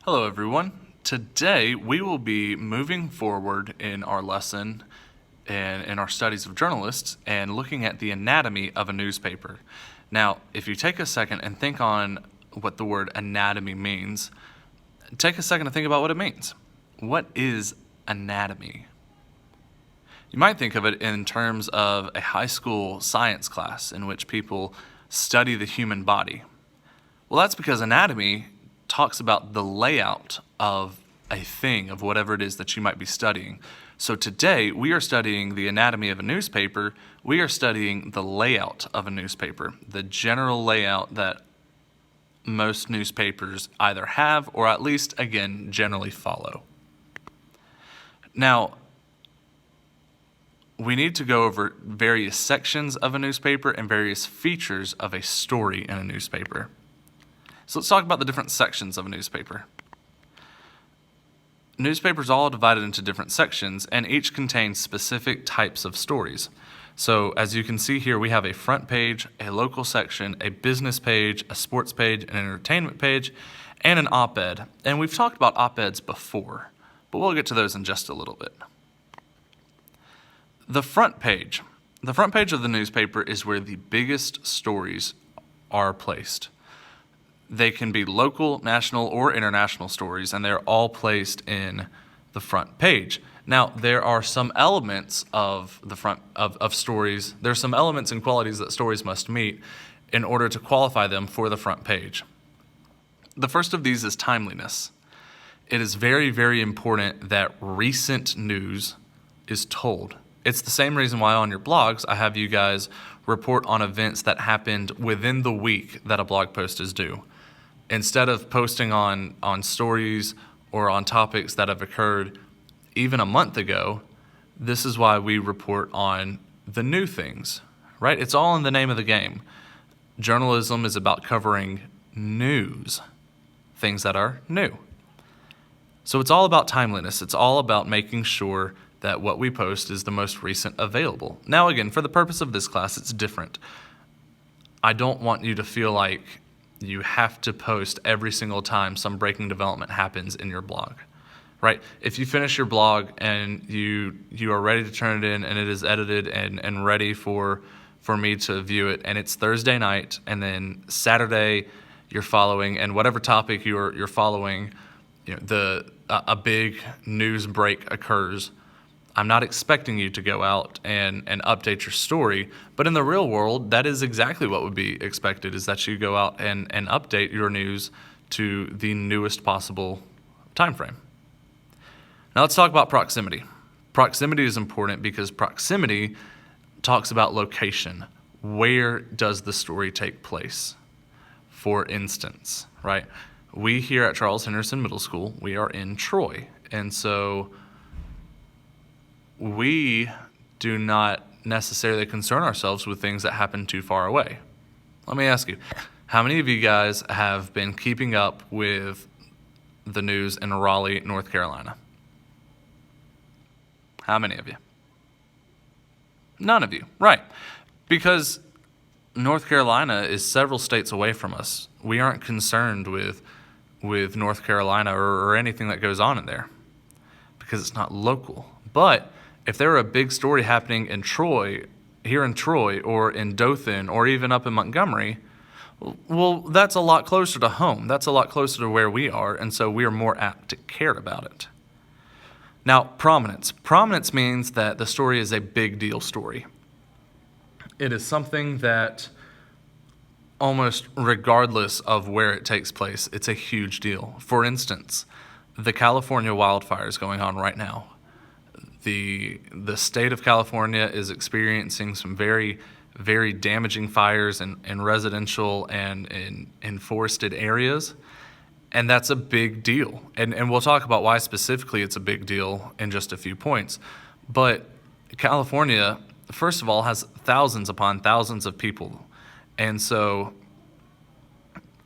Hello, everyone. Today we will be moving forward in our lesson and in our studies of journalists and looking at the anatomy of a newspaper. Now, if you take a second and think on what the word anatomy means, take a second to think about what it means. What is anatomy? You might think of it in terms of a high school science class in which people study the human body. Well, that's because anatomy talks about the layout of a thing, of whatever it is that you might be studying. So today, we are studying the anatomy of a newspaper. We are studying the layout of a newspaper, the general layout that most newspapers either have or at least, again, generally follow. Now, we need to go over various sections of a newspaper and various features of a story in a newspaper. So let's talk about the different sections of a newspaper. Newspapers are all divided into different sections, and each contains specific types of stories. So as you can see here, we have a front page, a local section, a business page, a sports page, an entertainment page, and an op-ed. And we've talked about op-eds before, but we'll get to those in just a little bit. The front page. The front page of the newspaper is where the biggest stories are placed. They can be local, national, or international stories, and they're all placed in the front page. Now, there are some elements of the front of stories. There are some elements and qualities that stories must meet in order to qualify them for the front page. The first of these is timeliness. It is very, very important that recent news is told. It's the same reason why on your blogs I have you guys report on events that happened within the week that a blog post is due. Instead of posting on stories or on topics that have occurred even a month ago, this is why we report on the new things, right? It's all in the name of the game. Journalism is about covering news, things that are new. So it's all about timeliness. It's all about making sure that what we post is the most recent available. Now, again, for the purpose of this class, it's different. I don't want you to feel like you have to post every single time some breaking development happens in your blog, right? If you finish your blog and you are ready to turn it in and it is edited and ready for me to view it, and it's Thursday night, and then Saturday you're following, and whatever topic you're following, a big news break occurs, I'm not expecting you to go out and update your story, but in the real world, that is exactly what would be expected, is that you go out and update your news to the newest possible time frame. Now let's talk about proximity. Proximity is important because proximity talks about location. Where does the story take place? For instance, right? We here at Charles Henderson Middle School, we are in Troy, and so we do not necessarily concern ourselves with things that happen too far away. Let me ask you, how many of you guys have been keeping up with the news in Raleigh, North Carolina? How many of you? None of you, right? Because North Carolina is several states away from us. We aren't concerned with North Carolina or anything that goes on in there because it's not local. But if there were a big story happening in Troy, here in Troy, or in Dothan, or even up in Montgomery, well, that's a lot closer to home. That's a lot closer to where we are, and so we are more apt to care about it. Now, prominence. Prominence means that the story is a big deal story. It is something that almost regardless of where it takes place, it's a huge deal. For instance, the California wildfires going on right now. The state of California is experiencing some very, very damaging fires in residential and in forested areas, and that's a big deal. And we'll talk about why specifically it's a big deal in just a few points. But California, first of all, has thousands upon thousands of people, and so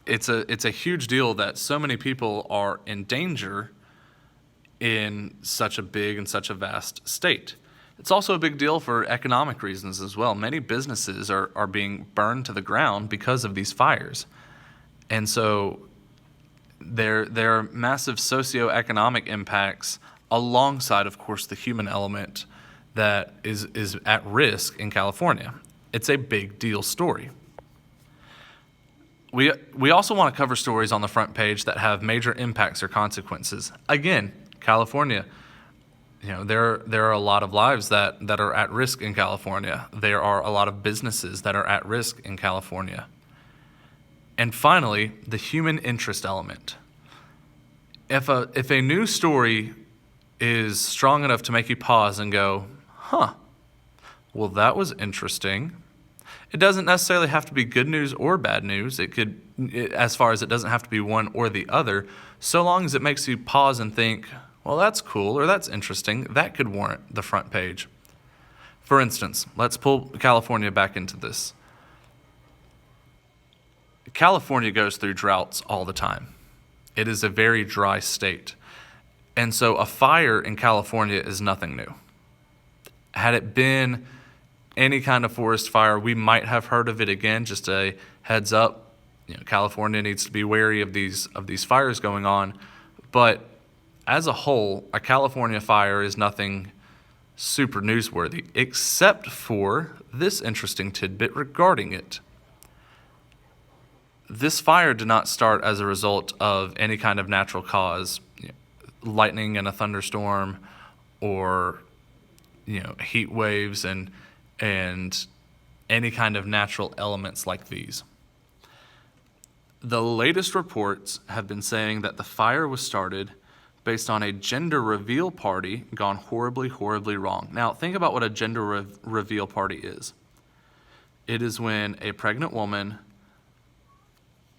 it's a huge deal that so many people are in danger in such a big and such a vast state. It's also a big deal for economic reasons as well. Many businesses are being burned to the ground because of these fires. And so There are massive socioeconomic impacts alongside, of course, the human element that is at risk in California. It's a big deal story. We also want to cover stories on the front page that have major impacts or consequences. Again, California, there are a lot of lives that are at risk in California. There are a lot of businesses that are at risk in California. And finally, the human interest element. If a news story is strong enough to make you pause and go, well, that was interesting. It doesn't necessarily have to be good news or bad news. As far as it doesn't have to be one or the other, so long as it makes you pause and think, well, that's cool or that's interesting, that could warrant the front page. For instance, let's pull California back into this. California goes through droughts all the time. It is a very dry state. And so a fire in California is nothing new. Had it been any kind of forest fire, we might have heard of it again. Just a heads up, California needs to be wary of these fires going on. But as a whole, a California fire is nothing super newsworthy, except for this interesting tidbit regarding it. This fire did not start as a result of any kind of natural cause, lightning and a thunderstorm, or heat waves and any kind of natural elements like these. The latest reports have been saying that the fire was started based on a gender reveal party gone horribly, horribly wrong. Now, think about what a gender reveal party is. It is when a pregnant woman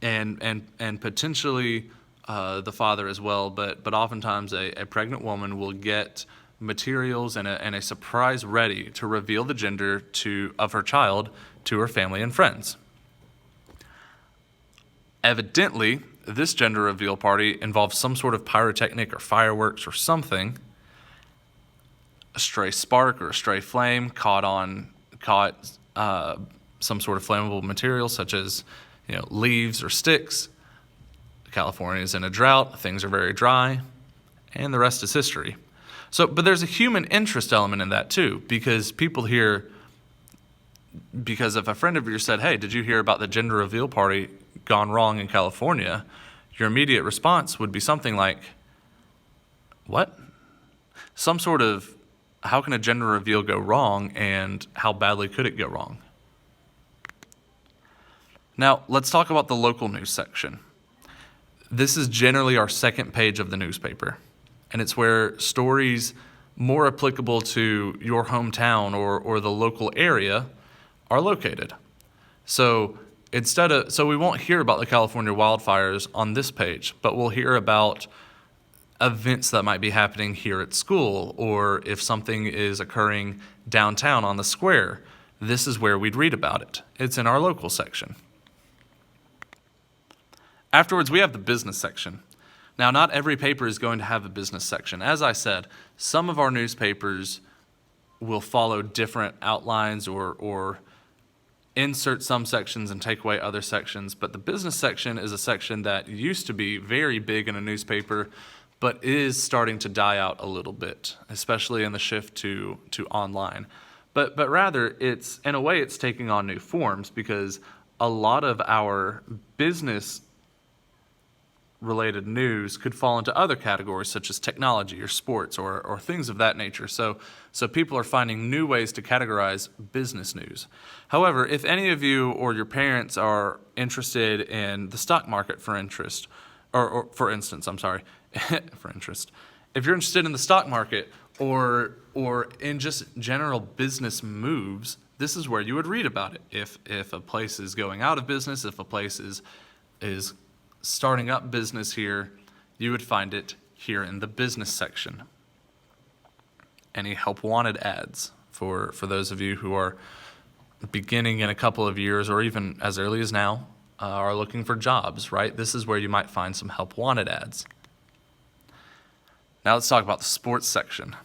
and potentially the father as well, but oftentimes a pregnant woman will get materials and a surprise ready to reveal the gender of her child to her family and friends. Evidently, this gender reveal party involves some sort of pyrotechnic or fireworks or something. A stray spark or a stray flame caught some sort of flammable material such as leaves or sticks. California is in a drought, things are very dry, and the rest is history. But there's a human interest element in that too, because if a friend of yours said, hey, did you hear about the gender reveal party gone wrong in California? Your immediate response would be something like, what? Some sort of, how can a gender reveal go wrong and how badly could it go wrong? Now, let's talk about the local news section. This is generally our second page of the newspaper, and it's where stories more applicable to your hometown or the local area are located. So we won't hear about the California wildfires on this page, but we'll hear about events that might be happening here at school, or if something is occurring downtown on the square, this is where we'd read about it. It's in our local section. Afterwards, we have the business section. Now, not every paper is going to have a business section. As I said, some of our newspapers will follow different outlines or insert some sections and take away other sections, but the business section is a section that used to be very big in a newspaper, but is starting to die out a little bit, especially in the shift to online. But rather, it's taking on new forms, because a lot of our business related news could fall into other categories such as technology or sports or things of that nature. So people are finding new ways to categorize business news. However, if any of you or your parents are interested in the stock market for interest, for instance, if you're interested in the stock market or in just general business moves, this is where you would read about it. If a place is going out of business, if a place is starting up business here, you would find it here in the business section. Any help wanted ads for those of you who are beginning in a couple of years or even as early as now are looking for jobs, right? This is where you might find some help wanted ads. Now let's talk about the sports section.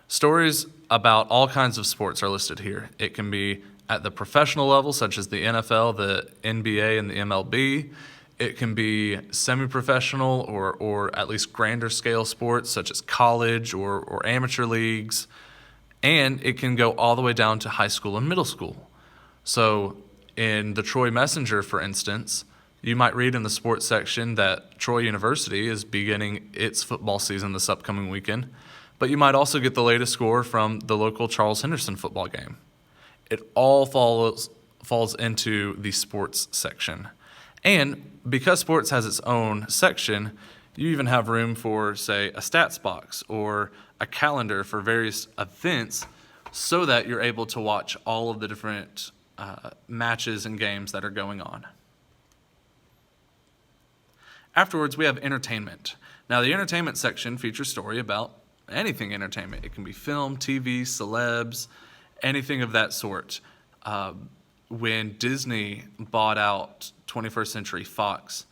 Stories about all kinds of sports are listed here. It can be at the professional level, such as the NFL, the NBA, and the MLB. It can be semi-professional or at least grander scale sports such as college or amateur leagues. And it can go all the way down to high school and middle school. So in the Troy Messenger, for instance, you might read in the sports section that Troy University is beginning its football season this upcoming weekend, but you might also get the latest score from the local Charles Henderson football game. It all falls into the sports section. And because sports has its own section, you even have room for, say, a stats box or a calendar for various events so that you're able to watch all of the different matches and games that are going on. Afterwards, we have entertainment. Now, the entertainment section features story about anything entertainment. It can be film, TV, celebs, anything of that sort. When Disney bought out 21st Century Fox,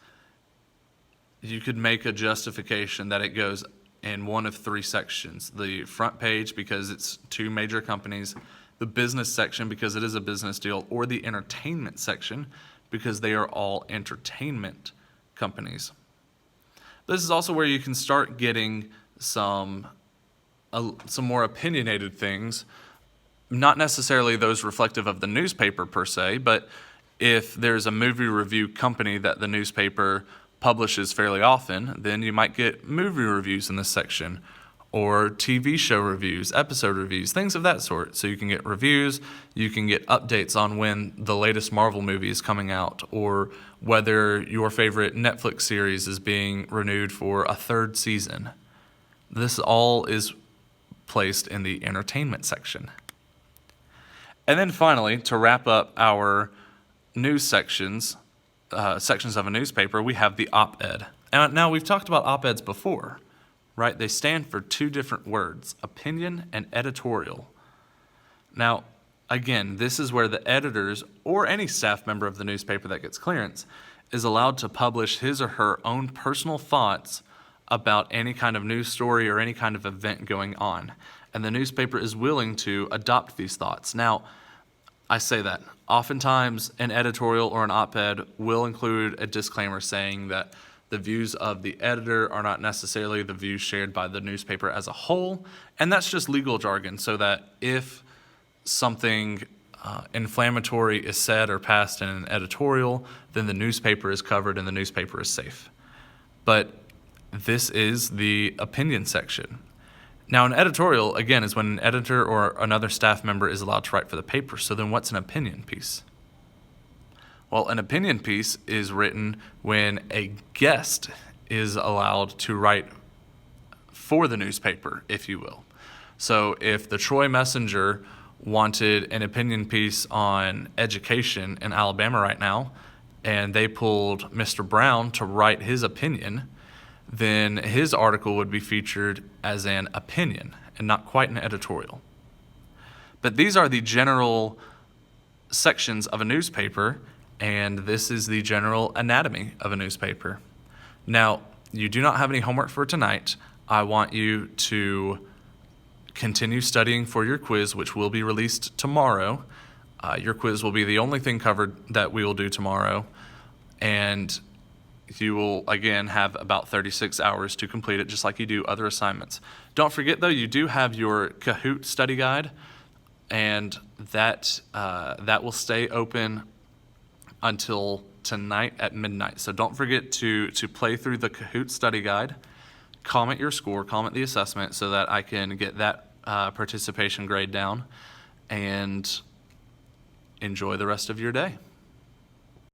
you could make a justification that it goes in one of three sections. The front page, because it's two major companies, the business section, because it is a business deal, or the entertainment section, because they are all entertainment companies. This is also where you can start getting some more opinionated things, not necessarily those reflective of the newspaper per se, but if there's a movie review company that the newspaper publishes fairly often, then you might get movie reviews in this section, or TV show reviews, episode reviews, things of that sort. So you can get reviews, you can get updates on when the latest Marvel movie is coming out, or whether your favorite Netflix series is being renewed for a third season. This all is placed in the entertainment section. And then finally, to wrap up our news sections of a newspaper, we have the op-ed. And now, we've talked about op-eds before, right? They stand for two different words, opinion and editorial. Now, again, this is where the editors or any staff member of the newspaper that gets clearance is allowed to publish his or her own personal thoughts about any kind of news story or any kind of event going on. And the newspaper is willing to adopt these thoughts. Now, I say that. Oftentimes, an editorial or an op-ed will include a disclaimer saying that the views of the editor are not necessarily the views shared by the newspaper as a whole, and that's just legal jargon, so that if something inflammatory is said or passed in an editorial, then the newspaper is covered and the newspaper is safe. But this is the opinion section. Now, an editorial, again, is when an editor or another staff member is allowed to write for the paper. So then what's an opinion piece? Well, an opinion piece is written when a guest is allowed to write for the newspaper, if you will. So if the Troy Messenger wanted an opinion piece on education in Alabama right now, and they pulled Mr. Brown to write his opinion, then his article would be featured as an opinion and not quite an editorial. But these are the general sections of a newspaper, and this is the general anatomy of a newspaper. Now, you do not have any homework for tonight. I want you to continue studying for your quiz, which will be released tomorrow. Your quiz will be the only thing covered that we will do tomorrow, and you will, again, have about 36 hours to complete it, just like you do other assignments. Don't forget, though, you do have your Kahoot study guide, and that will stay open until tonight at midnight. So don't forget to play through the Kahoot study guide, comment your score, comment the assessment, so that I can get that participation grade down, and enjoy the rest of your day.